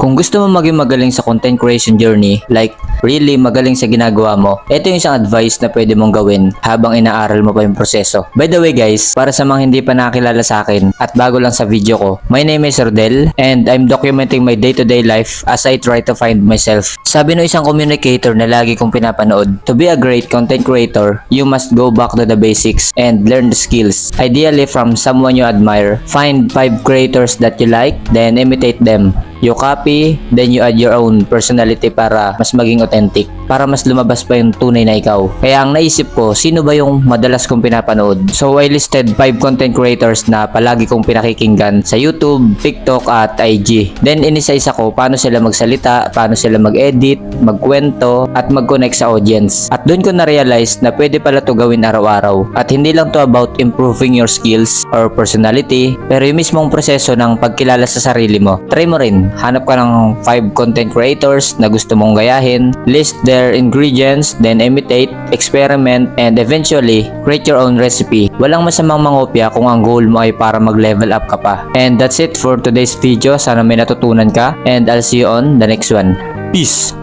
Kung gusto mo maging magaling sa content creation journey, like really magaling sa ginagawa mo, ito yung isang advice na pwede mong gawin habang inaaral mo pa yung proseso. By the way guys, para sa mga hindi pa nakakilala sa akin at bago lang sa video ko, my name is Rodel and I'm documenting my day-to-day life as I try to find myself. Sabi ng isang communicator na lagi kong pinapanood, to be a great content creator, you must go back to the basics and learn the skills. Ideally from someone you admire. Find 5 creators that you like, then imitate them. You copy, then you add your own personality para mas maging authentic. Para mas lumabas pa yung tunay na ikaw. Kaya ang naisip ko, sino ba yung madalas kong pinapanood? So I listed 5 content creators na palagi kong pinakikinggan sa YouTube, TikTok at IG. Then inisa-isa ko paano sila magsalita, paano sila mag-edit, magkwento, at mag-connect sa audience. At doon ko na-realize na pwede pala to gawin araw-araw. At hindi lang to about improving your skills or personality, pero yung mismong proseso ng pagkilala sa sarili mo. Try mo rin. Hanap ka ng 5 content creators na gusto mong gayahin, list their ingredients, then imitate, experiment, and eventually, create your own recipe. Walang masamang mangopya kung ang goal mo ay para mag-level up ka pa. And that's it for today's video. Sana may natutunan ka, and I'll see you on the next one. Peace!